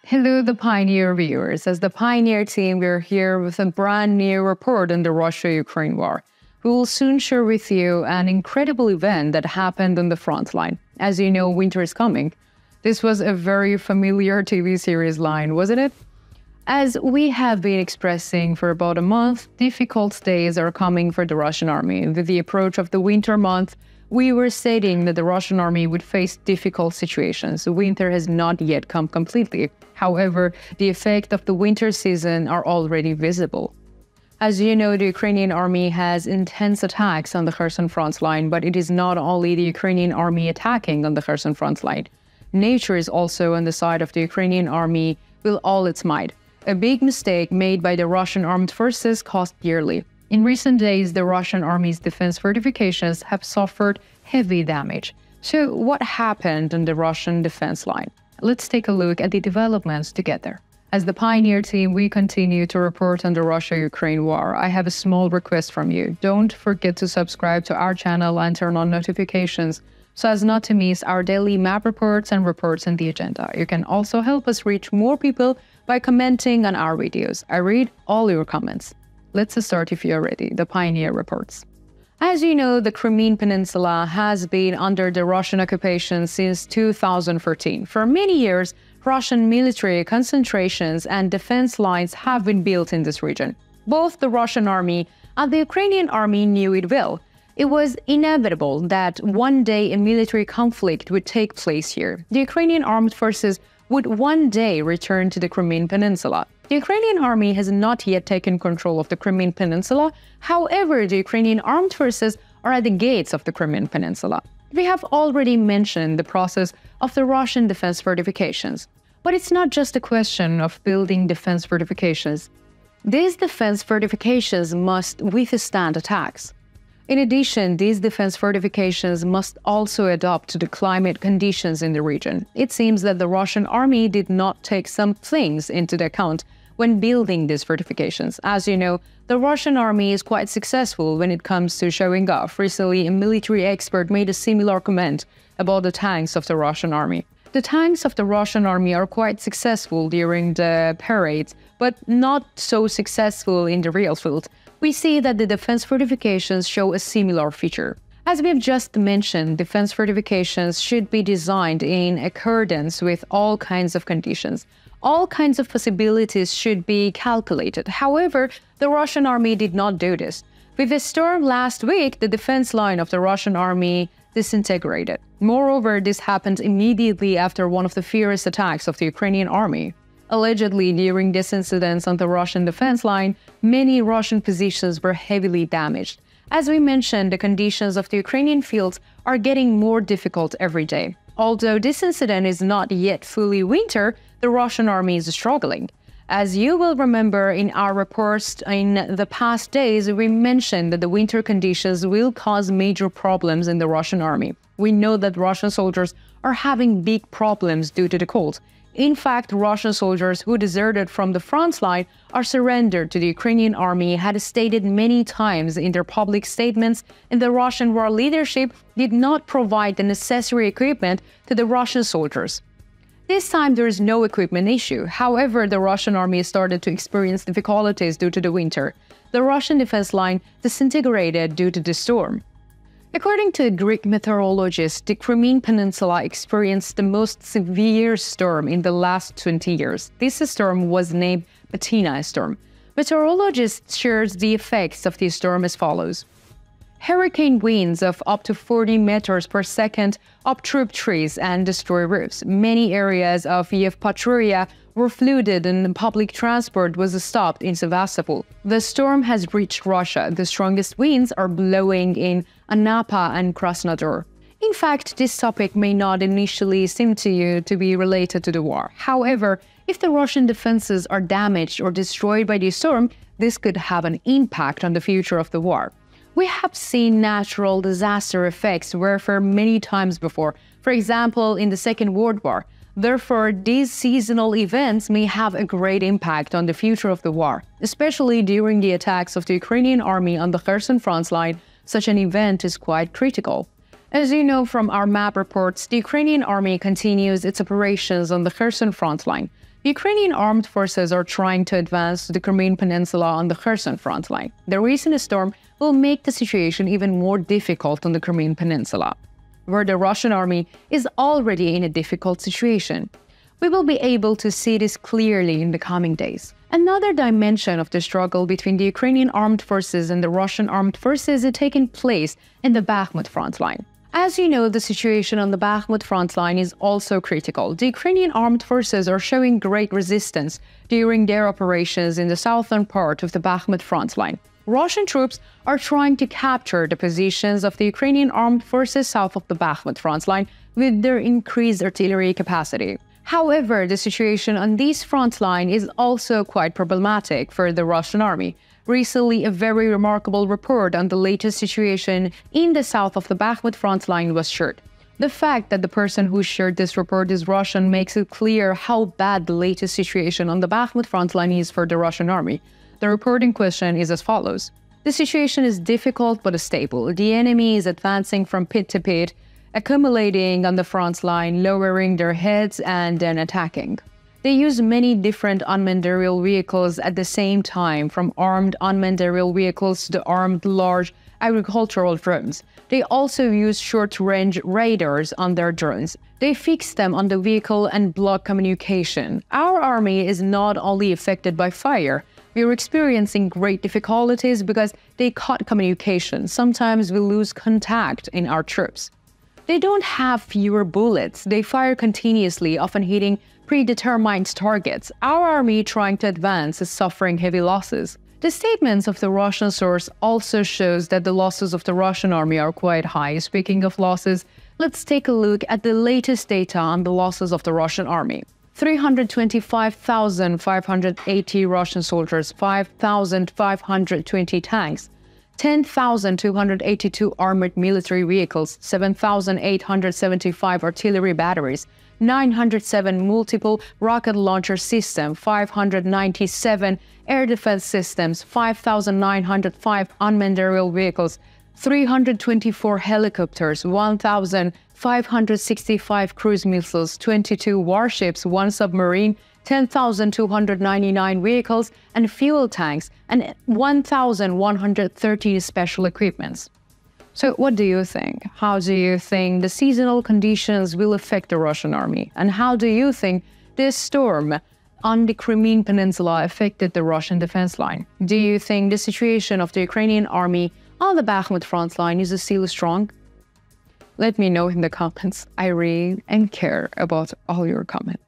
Hello, the Pioneer viewers. As the Pioneer team, we're here with a brand new report on the Russia-Ukraine war. We will soon share with you an incredible event that happened on the front line. As you know, winter is coming. This was a very familiar TV series line, wasn't it? As we have been expressing for about a month, difficult days are coming for the Russian army. With the approach of the winter month, we were stating that the Russian army would face difficult situations. Winter has not yet come completely. However, the effect of the winter season are already visible. As you know, the Ukrainian army has intense attacks on the Kherson front line, but it is not only the Ukrainian army attacking on the Kherson front line. Nature is also on the side of the Ukrainian army with all its might. A big mistake made by the Russian armed forces cost dearly. In recent days, the Russian army's defense fortifications have suffered heavy damage. So what happened on the Russian defense line? Let's take a look at the developments together. As the Pioneer team, we continue to report on the Russia-Ukraine war. I have a small request from you. Don't forget to subscribe to our channel and turn on notifications so as not to miss our daily map reports and reports in the agenda. You can also help us reach more people by commenting on our videos. I read all your comments. Let's start if you're ready. The Pioneer reports. As you know, the Crimean Peninsula has been under the Russian occupation since 2014. For many years, Russian military concentrations and defense lines have been built in this region. Both the Russian army and the Ukrainian army knew it well. It was inevitable that one day a military conflict would take place here. The Ukrainian armed forces would one day return to the Crimean Peninsula. The Ukrainian army has not yet taken control of the Crimean Peninsula. However, the Ukrainian armed forces are at the gates of the Crimean Peninsula. We have already mentioned the process of the Russian defense fortifications. But it's not just a question of building defense fortifications. These defense fortifications must withstand attacks. In addition, these defense fortifications must also adapt to the climate conditions in the region. It seems that the Russian army did not take some things into account when building these fortifications. As you know, the Russian army is quite successful when it comes to showing off. Recently, a military expert made a similar comment about the tanks of the Russian army. The tanks of the Russian army are quite successful during the parades, but not so successful in the real field. We see that the defense fortifications show a similar feature. As we have just mentioned, defense fortifications should be designed in accordance with all kinds of conditions. All kinds of possibilities should be calculated. However, the Russian army did not do this. With the storm last week, the defense line of the Russian army disintegrated. Moreover, this happened immediately after one of the fiercest attacks of the Ukrainian army. Allegedly, during this incident on the Russian defense line, many Russian positions were heavily damaged. As we mentioned, the conditions of the Ukrainian fields are getting more difficult every day. Although this incident is not yet fully winter, the Russian army is struggling. As you will remember in our reports in the past days, we mentioned that the winter conditions will cause major problems in the Russian army. We know that Russian soldiers are having big problems due to the cold. In fact, Russian soldiers who deserted from the front line or surrendered to the Ukrainian army had stated many times in their public statements that the Russian war leadership did not provide the necessary equipment to the Russian soldiers. This time, there is no equipment issue. However, the Russian army started to experience difficulties due to the winter. The Russian defense line disintegrated due to the storm. According to a Greek meteorologist, the Crimean Peninsula experienced the most severe storm in the last 20 years. This storm was named Patina storm. Meteorologists shared the effects of the storm as follows. Hurricane winds of up to 40 meters per second uproot trees and destroy roofs. Many areas of Yevpatoria were flooded and public transport was stopped in Sevastopol. The storm has reached Russia. The strongest winds are blowing in Anapa and Krasnodar. In fact, this topic may not initially seem to you to be related to the war. However, if the Russian defenses are damaged or destroyed by the storm, this could have an impact on the future of the war. We have seen natural disaster effects warfare many times before, for example, in the Second World War. Therefore, these seasonal events may have a great impact on the future of the war, especially during the attacks of the Ukrainian army on the Kherson front line. Such an event is quite critical. As you know from our map reports, the Ukrainian army continues its operations on the Kherson front line. The Ukrainian armed forces are trying to advance to the Crimean Peninsula on the Kherson front line. The recent storm will make the situation even more difficult on the Crimean Peninsula, where the Russian army is already in a difficult situation. We will be able to see this clearly in the coming days. Another dimension of the struggle between the Ukrainian armed forces and the Russian armed forces is taking place in the Bakhmut front line. As you know, the situation on the Bakhmut front line is also critical. The Ukrainian armed forces are showing great resistance during their operations in the southern part of the Bakhmut front line. Russian troops are trying to capture the positions of the Ukrainian armed forces south of the Bakhmut front line with their increased artillery capacity. However, the situation on this front line is also quite problematic for the Russian army. Recently, a very remarkable report on the latest situation in the south of the Bakhmut front line was shared. The fact that the person who shared this report is Russian makes it clear how bad the latest situation on the Bakhmut front line is for the Russian army. The report in question is as follows. The situation is difficult but stable. The enemy is advancing from pit to pit, accumulating on the front line, lowering their heads, and then attacking. They use many different unmanned aerial vehicles at the same time, from armed unmanned aerial vehicles to the armed large agricultural drones. They also use short-range radars on their drones. They fix them on the vehicle and block communication. Our army is not only affected by fire, we are experiencing great difficulties because they cut communication. Sometimes we lose contact in our troops. They don't have fewer bullets. They fire continuously, often hitting predetermined targets. Our army trying to advance is suffering heavy losses. The statements of the Russian source also shows that the losses of the Russian army are quite high. Speaking of losses, let's take a look at the latest data on the losses of the Russian army. 325,580 Russian soldiers, 5,520 tanks, 10,282 armored military vehicles, 7,875 artillery batteries, 907 multiple rocket launcher systems, 597 air defense systems, 5,905 unmanned aerial vehicles, 324 helicopters, 1,565 cruise missiles, 22 warships, 1 submarine, 10,299 vehicles and fuel tanks, and 1,130 special equipments. So what do you think? How do you think the seasonal conditions will affect the Russian army? And how do you think this storm on the Crimean Peninsula affected the Russian defense line? Do you think the situation of the Ukrainian army on the Bakhmut front line is still strong? Let me know in the comments. I read and care about all your comments.